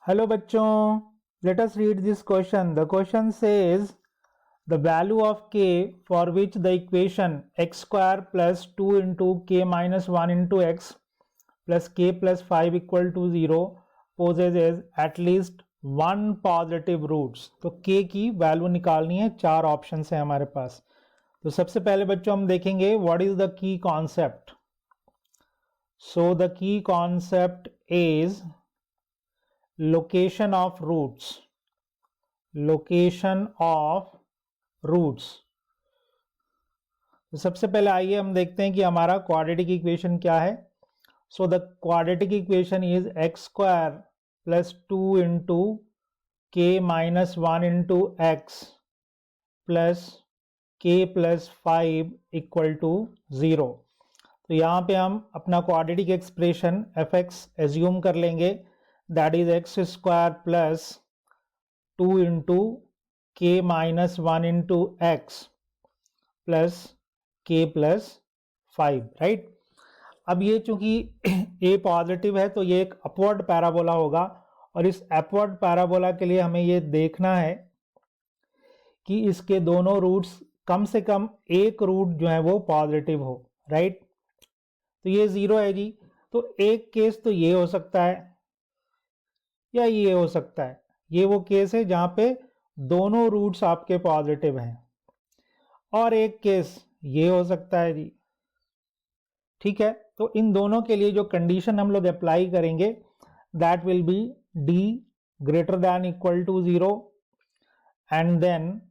Hello bachchon, let us read this question. The question says the value of k for which the equation x square plus 2 into k minus 1 into x plus k plus 5 equal to 0 possesses at least one positive roots. तो k की value निकालनी है, चार options हैं हमारे पास. तो सबसे पहले बच्चों हम देखेंगे what is the key concept. So the key concept is location of roots. तो सबसे पहले आइए हम देखते हैं कि हमारा क्वाड्रेटिक इक्वेशन क्या है. So the quadratic equation is x square plus 2 into के माइनस 1 इंटू एक्स प्लस के प्लस 5 इक्वल टू 0. तो यहाँ पे हम अपना quadratic expression F x assume कर लेंगे. That is x square plus 2 into k minus 1 into x plus k plus 5, right? अब ये चूंकि a पॉजिटिव है तो ये एक अपवर्ड पैराबोला होगा और इस अपवर्ड पैराबोला के लिए हमें ये देखना है कि इसके दोनों रूट्स कम से कम एक रूट जो है वो पॉजिटिव हो, राइट? तो ये 0 है जी. तो एक केस तो ये हो सकता है या ये हो सकता है. ये वो केस है जहां पे दोनों रूट्स आपके पॉजिटिव हैं. और एक केस ये हो सकता है जी. ठीक है, तो इन दोनों के लिए जो कंडीशन हम लोग अप्लाई करेंगे that will be d greater than equal to 0 and then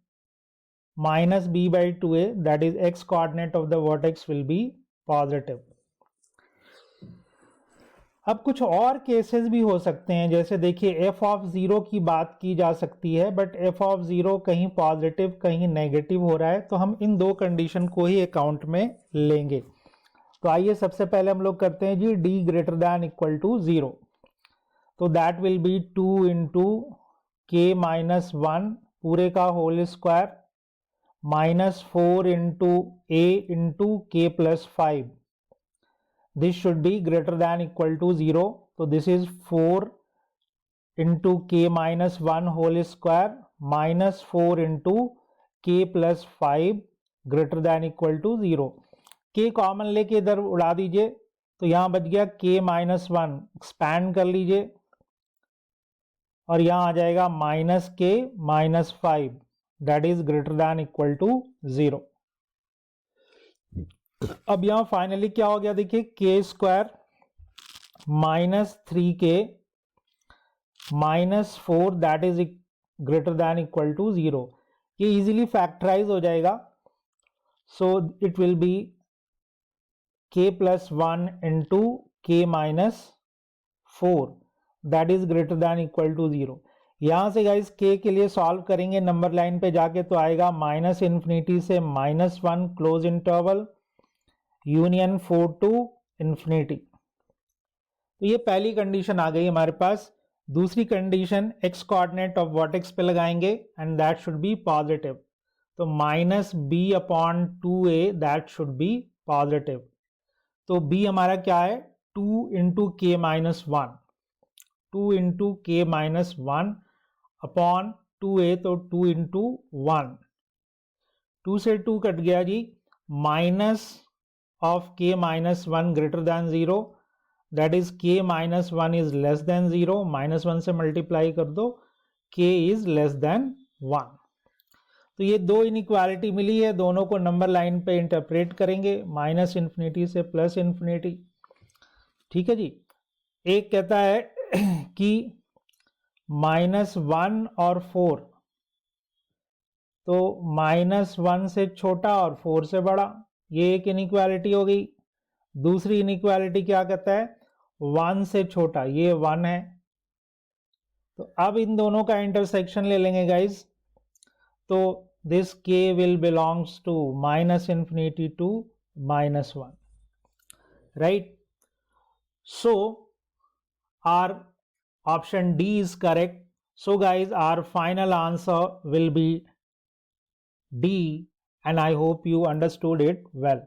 minus b by 2a that is x coordinate of the vertex will be positive. अब कुछ और केसेस भी हो सकते हैं, जैसे देखिए f ऑफ 0 की बात की जा सकती है बट f ऑफ 0 कहीं पॉजिटिव कहीं नेगेटिव हो रहा है. तो हम इन दो कंडीशन को ही अकाउंट में लेंगे. तो आइए सबसे पहले हम लोग करते हैं जी d greater than equal to 0. तो दैट विल बी 2 इंटू के माइनस 1 पूरे का whole square minus 4 into a into k plus 5. This should be greater than equal to 0. So this is 4 into k minus 1 whole square minus 4 into k plus 5 greater than equal to 0. k common लेके इधर उड़ा दीजिए तो यहाँ बच गया k minus 1. Expand कर लीजिए और यहाँ आ जाएगा minus k minus 5 that is greater than equal to 0. अब यहां फाइनली क्या हो गया देखिए K square minus 3k minus 4 that is greater than equal to 0. ये इजीली फैक्टराइज हो जाएगा. So it will be k plus 1 into के minus 4 that is greater than equal to 0. यहां से गाइस k के लिए सॉल्व करेंगे नंबर लाइन पे जाके तो आएगा माइनस इन्फिनिटी से minus 1 close interval union 4 to infinity. तो ये पहली कंडीशन आ गई हमारे पास. दूसरी condition x coordinate of vertex पे लगाएंगे and that should be positive. तो minus b upon 2a that should be positive. तो b हमारा क्या है 2 इंटू के माइनस 1 2 इंटू के माइनस 1 अपॉन 2a तो 2 इंटू 1 2 से 2 कट गया जी. Minus of k minus 1 greater than 0 that is k minus 1 is less than 0 minus 1 से मल्टीप्लाई कर दो k is less than 1. तो ये दो इनइक्वालिटी मिली है, दोनों को नंबर लाइन पे इंटरप्रेट करेंगे माइनस इन्फिनिटी से प्लस इन्फिनिटी. ठीक है जी. एक कहता है कि माइनस 1 और 4 तो माइनस 1 से छोटा और 4 से बड़ा. ये एक इनइक्वालिटी हो गई. दूसरी इनइक्वालिटी क्या कहता है 1 से छोटा, ये 1 है. तो अब इन दोनों का इंटरसेक्शन ले लेंगे गाइज. तो this k will belongs to minus infinity to minus 1, right? So our option D is correct. So guys our final answer will be D. And I hope you understood it well.